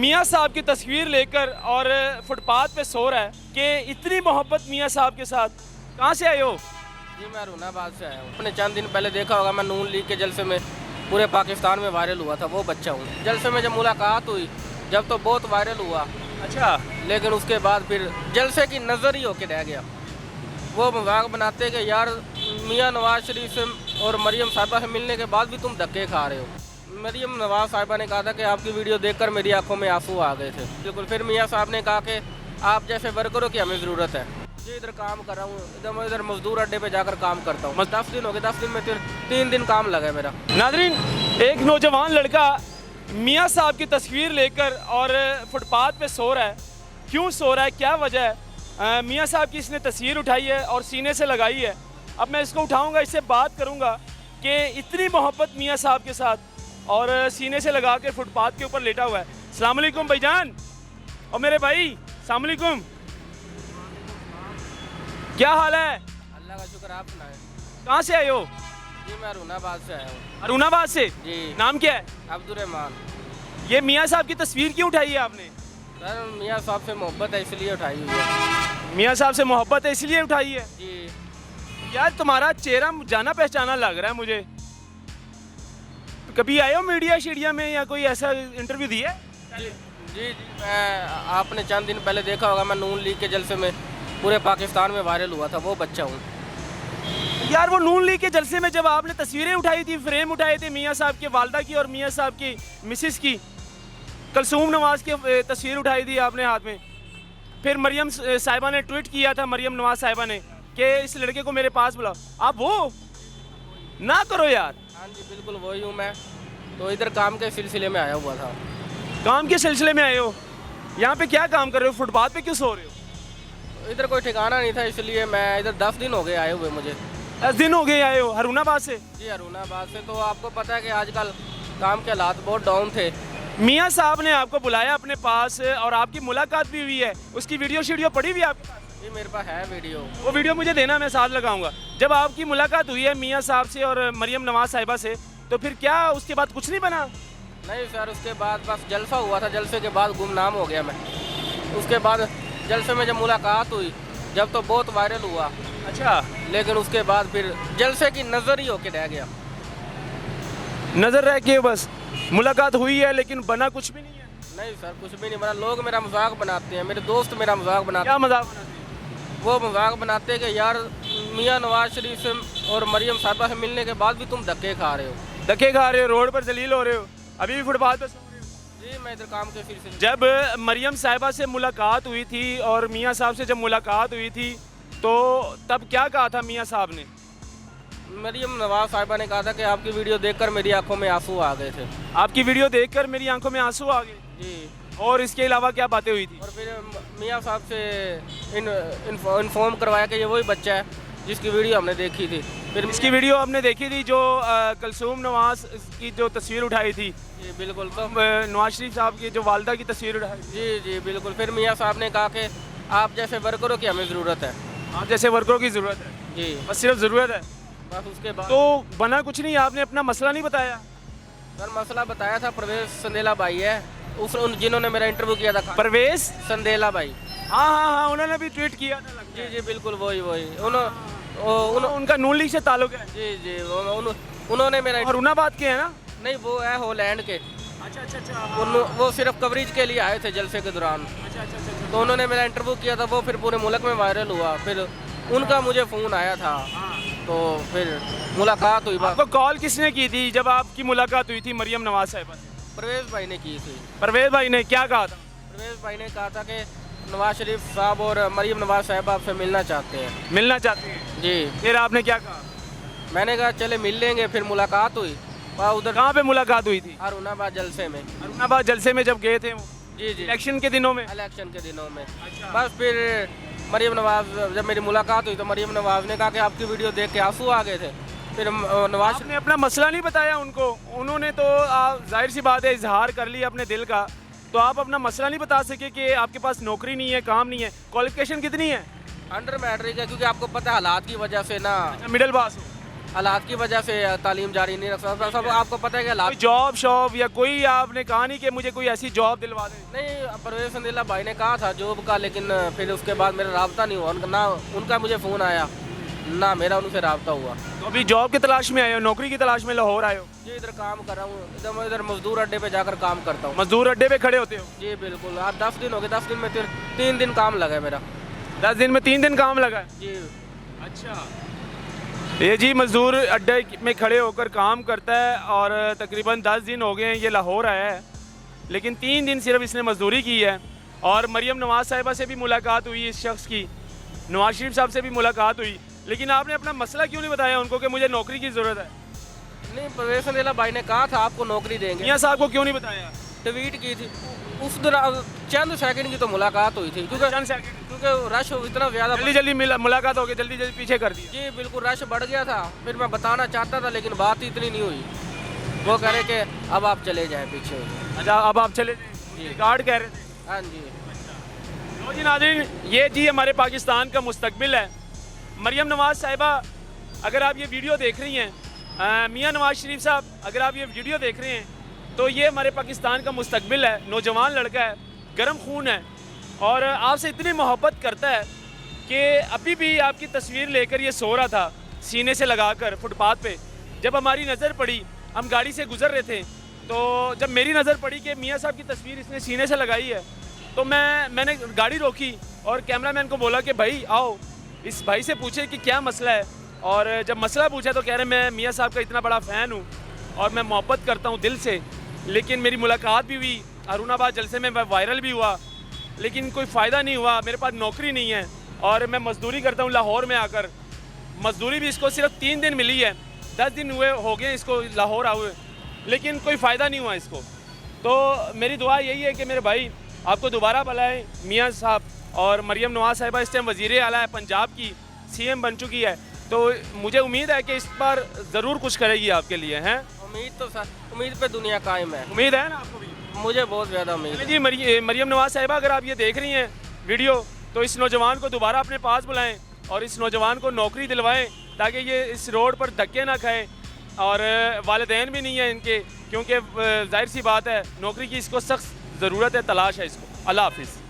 मियाँ साहब की तस्वीर लेकर और फुटपाथ पे सो रहा है कि इतनी मोहब्बत मियाँ साहब के साथ। कहाँ से आए हो? जी मैं रूनाबाद से आया हूँ। अपने चंद दिन पहले देखा होगा, मैं नून लीग के जलसे में पूरे पाकिस्तान में वायरल हुआ था, वो बच्चा हूँ। जलसे में जब मुलाकात हुई जब तो बहुत वायरल हुआ, अच्छा, लेकिन उसके बाद फिर जलसे की नज़र ही होके रह गया। वो मजाक बनाते कि यार मियाँ नवाज शरीफ से और मरीम साहिबा से मिलने के बाद भी तुम धक्के खा रहे हो। मरीम नवाज साहिबा ने कहा था कि आपकी वीडियो देखकर मेरी आंखों में आंसू आ गए थे। बिल्कुल। फिर मियाँ साहब ने कहा कि आप जैसे वर्करों की हमें ज़रूरत है। जी इधर काम कर रहा हूँ, इधर मजदूर अड्डे पे जाकर काम करता हूँ। 10 दिन हो गए, 10 दिन में 3 दिन काम लगा है मेरा। नादरीन, एक नौजवान लड़का मियाँ साहब की तस्वीर लेकर और फुटपाथ पे सो रहा है। क्यों सो रहा है, क्या वजह है? मियाँ साहब की इसने तस्वीर उठाई है और सीने से लगाई है। अब मैं इसको उठाऊंगा, इससे बात करूंगा कि इतनी मोहब्बत मियाँ साहब के साथ और सीने से लगा के फुटपाथ के ऊपर लेटा हुआ है। अस्सलाम वालेकुम भाईजान और मेरे भाई, अस्सलाम वालेकुम। क्या हाल है? अल्लाह का शुक्र, आप सुनाएं। कहाँ से आए हो? जी मैं रूनाबाद से आया हूँ। अरुणाबाद से? जी। नाम क्या है? अब्दुर्रहमान। ये मियाँ साहब की तस्वीर क्यों उठाई है आपने? सर मियाँ साहब से मोहब्बत है इसलिए उठाई हुई है। मियाँ साहब से मोहब्बत है इसलिए उठाई है? जी। यार तुम्हारा चेहरा जाना पहचाना लग रहा है मुझे। कभी आए हो मीडिया शीडिया में या कोई ऐसा इंटरव्यू दिया है? जी जी मैं आपने चंद दिन पहले देखा होगा, मैं नून लीग के जलसे में पूरे पाकिस्तान में वायरल हुआ था, वो बच्चा हूँ। यार वो नून लीग के जलसे में जब आपने तस्वीरें उठाई थी, फ्रेम उठाए थे मियाँ साहब के वालदा की और मियाँ साहब की मिसिस की, कलसूम नवाज की तस्वीर उठाई थी आपने हाथ में। फिर मरियम साहिबा ने ट्वीट किया था, मरियम नवाज साहिबा ने, कि इस लड़के को मेरे पास बुलाओ। आप वो ना करो यार। हाँ जी बिल्कुल वही हूँ मैं। तो इधर काम के सिलसिले में आया हुआ था। काम के सिलसिले में आए हो? यहाँ पे क्या काम कर रहे हो? फुटपाथ पे क्यों सो रहे हो? इधर कोई ठिकाना नहीं था इसलिए मैं इधर 10 दिन हो गए आए हुए मुझे। 10 दिन हो गए आए हो? अरुणाबाद से? जी अरुणाबाद से। तो आपको पता है कि आजकल काम के हालात बहुत डाउन थे। मियाँ साहब ने आपको बुलाया अपने पास और आपकी मुलाकात भी हुई है। उसकी वीडियो शीडियो पड़ी हुई है आपके पास? जी मेरे पास है वीडियो। वो वीडियो मुझे देना, मैं साथ लगाऊंगा। जब आपकी मुलाकात हुई है मियाँ साहब से और मरियम नवाज साहिबा से, तो फिर क्या उसके बाद कुछ नहीं बना? नहीं सर, उसके बाद बस जलसा हुआ था, जलसे के बाद गुमनाम हो गया मैं। उसके बाद जलसे में जब मुलाकात हुई जब तो बहुत वायरल हुआ। अच्छा, लेकिन उसके बाद फिर जलसे की नज़र ही होके रह गया। नजर रह के बस मुलाकात हुई है लेकिन बना कुछ भी नहीं है? नहीं सर, कुछ भी नहीं बना। लोग मेरा मजाक बनाते हैं, मेरे दोस्त मेरा मजाक बनाते क्या मजाक बनाते हैं? हैं। वो मजाक बनाते हैं कि यार मियाँ नवाज शरीफ से और मरीम साहिबा से मिलने के बाद भी तुम धक्के खा रहे हो। धक्के खा रहे हो, रोड पर जलील हो रहे हो, अभी भी फुटपाथ पे सो रहे हो। जी मैं इधर काम के सिलसिले। जब मरियम साहिबा से मुलाकात हुई थी और मियाँ साहब से जब मुलाकात हुई थी तो तब क्या कहा था मियाँ साहब ने? मरीम नवाज साहिबा ने कहा था कि आपकी वीडियो देखकर मेरी आंखों में आंसू आ गए थे। आपकी वीडियो देखकर मेरी आंखों में आंसू आ गए। जी। और इसके अलावा क्या बातें हुई थी? और फिर मियाँ साहब से इन्फॉर्म करवाया कि ये वही बच्चा है जिसकी वीडियो हमने देखी थी। फिर इसकी वीडियो आपने देखी थी जो कलसूम नवाज की जो तस्वीर उठाई थी? जी बिल्कुल। तो नवाज शरीफ साहब की जो वालदा की तस्वीर उठाई? जी जी बिल्कुल। फिर मियाँ साहब ने कहा कि आप जैसे वर्करों की हमें ज़रूरत है। आप जैसे वर्करों की ज़रूरत है? जी बस सिर्फ ज़रूरत है? बस। उसके बाद तो बना कुछ नहीं, आपने अपना मसला नहीं बताया? सर मसला बताया था, परवेज संदेला भाई है जिन्होंने मेरा इंटरव्यू किया था। परवेज संदेला भाई। हाँ हाँ हाँ, उन्होंने भी ट्वीट किया था लगता जी है। जी बिल्कुल वही वही। उनका नून लीग से ताल्लुक है? जी जी उन्होंने मेरा और अरुणाबाद के है ना? नहीं, वो है होलैंड के। अच्छा अच्छा अच्छा। वो सिर्फ कवरेज के लिए आए थे जलसे के दौरान। अच्छा अच्छा अच्छा। तो उन्होंने मेरा इंटरव्यू किया था, वो फिर पूरे मुल्क में वायरल हुआ। फिर उनका मुझे फ़ोन आया था, तो फिर मुलाकात हुई। आपको कॉल किसने की थी जब आपकी मुलाकात हुई थी मरियम नवाज साहिबा से? परवेज भाई ने की थी। परवेज भाई ने क्या कहा था? परवेज भाई ने कहा था कि नवाज शरीफ साहब और मरियम नवाज साहिबा आपसे मिलना चाहते हैं। मिलना चाहते हैं? जी। फिर आपने क्या कहा? मैंने कहा चले मिल लेंगे। फिर मुलाकात हुई। वहाँ उधर कहाँ पे मुलाकात हुई थी? अरुणाबाद जलसे में। अरुणाबाद जलसे में जब गए थे वो? जी जी इलेक्शन के दिनों में? इलेक्शन के दिनों में। अच्छा। बस फिर मरियम नवाज, जब मेरी मुलाकात हुई तो मरियम नवाज ने कहा कि आपकी वीडियो देख के आंसू आ गए थे। फिर नवाज आपने अपना मसला नहीं बताया उनको? उन्होंने तो जाहिर सी बात है इजहार कर लिया अपने दिल का, तो आप अपना मसला नहीं बता सके कि आपके पास नौकरी नहीं है, काम नहीं है? क्वालिफिकेशन कितनी है? अंडर मैट्रिक है, क्योंकि आपको पता है हालात की वजह से ना। मिडिल पास हो? हालात की वजह से तालीम जारी नहीं रख सकता। सब आपको पता है कि कोई हालात जॉब शॉब या कोई आपने कहा नहीं कि मुझे कोई ऐसी जॉब दिलवा दें? नहीं, परवेज संदीला भाई ने कहा था जॉब का, लेकिन फिर उसके बाद मेरा रब्ता नहीं हुआ ना, उनका मुझे फ़ोन आया ना मेरा उनसे रब्ता हुआ। तो अभी जॉब की तलाश में आए हो, नौकरी की तलाश में लाहौर आए हो? जी इधर काम कर रहा हूँ, इधर मैं इधर मजदूर अड्डे पे जाकर काम करता हूँ। मजदूर अड्डे पे खड़े होते हो? जी बिल्कुल। आज 10 दिन हो गए, 10 दिन में 3 दिन काम लगा है मेरा। 10 दिन में 3 दिन काम लगा है? जी अच्छा। ये जी मजदूर अड्डे में खड़े होकर काम करता है और तकरीबन 10 दिन हो गए हैं ये लाहौर आया है, लेकिन 3 दिन सिर्फ इसने मजदूरी की है। और मरियम नवाज साहिबा से भी मुलाकात हुई इस शख्स की, नवाज शरीफ साहब से भी मुलाकात हुई, लेकिन आपने अपना मसला क्यों नहीं बताया उनको कि मुझे नौकरी की ज़रूरत है? नहीं, परवेज संदीला भाई ने कहा था आपको नौकरी देंगे। मियाँ साहब को क्यों नहीं बताया? ट्वीट की थी उस दिन, चंद सेकंड की तो मुलाकात हुई थी, क्योंकि रश इतना ज़्यादा जल्दी जल्दी मुलाकात हो गई, जल्दी जल्दी पीछे कर दिया। जी बिल्कुल, रश बढ़ गया था। फिर मैं बताना चाहता था लेकिन बात इतनी नहीं हुई। वो कह रहे कि अब आप चले जाएं पीछे। अच्छा, अब आप चले जाएं, गार्ड कह रहे थे? हाँ जी। तो जी नाज़रीन, ये जी हमारे पाकिस्तान का मुस्तकबिल है। मरियम नवाज साहिबा, अगर आप ये वीडियो देख रही हैं, मियाँ नवाज शरीफ साहब अगर आप ये वीडियो देख रहे हैं, तो ये हमारे पाकिस्तान का मुस्तकबिल है, नौजवान लड़का है, गर्म खून है और आपसे इतनी मोहब्बत करता है कि अभी भी आपकी तस्वीर लेकर ये सो रहा था सीने से लगाकर फुटपाथ पे। जब हमारी नज़र पड़ी, हम गाड़ी से गुजर रहे थे, तो जब मेरी नज़र पड़ी कि मियाँ साहब की तस्वीर इसने सीने से लगाई है, तो मैंने गाड़ी रोकी और कैमरामैन को बोला कि भाई आओ, इस भाई से पूछे कि क्या मसला है। और जब मसला पूछा तो कह रहे मैं मियाँ साहब का इतना बड़ा फ़ैन हूँ और मैं मोहब्बत करता हूँ दिल से, लेकिन मेरी मुलाकात भी हुई, हारूनाबाद जलसे में मैं वायरल भी हुआ, लेकिन कोई फ़ायदा नहीं हुआ, मेरे पास नौकरी नहीं है और मैं मजदूरी करता हूँ लाहौर में आकर। मजदूरी भी इसको सिर्फ 3 दिन मिली है, 10 दिन हो गए इसको लाहौर आए, लेकिन कोई फ़ायदा नहीं हुआ इसको। तो मेरी दुआ यही है कि मेरे भाई आपको दोबारा बुलाएं मियाँ साहब। और मरियम नवाज साहिबा इस टाइम वज़ीर आला है, पंजाब की CM बन चुकी है, तो मुझे उम्मीद है कि इस बार ज़रूर कुछ करेगी आपके लिए, हैं? उम्मीद पे दुनिया कायम है। उम्मीद है ना आपको भी? मुझे बहुत ज़्यादा उम्मीद है। जी मरियम नवाज साहिबा, अगर आप ये देख रही हैं वीडियो, तो इस नौजवान को दोबारा अपने पास बुलाएं और इस नौजवान को नौकरी दिलवाएं, ताकि ये इस रोड पर धक्के ना खाए। और वालिदैन भी नहीं है इनके, क्योंकि जाहिर सी बात है नौकरी की इसको सख्त ज़रूरत है, तलाश है इसको। अल्लाह हाफिज़।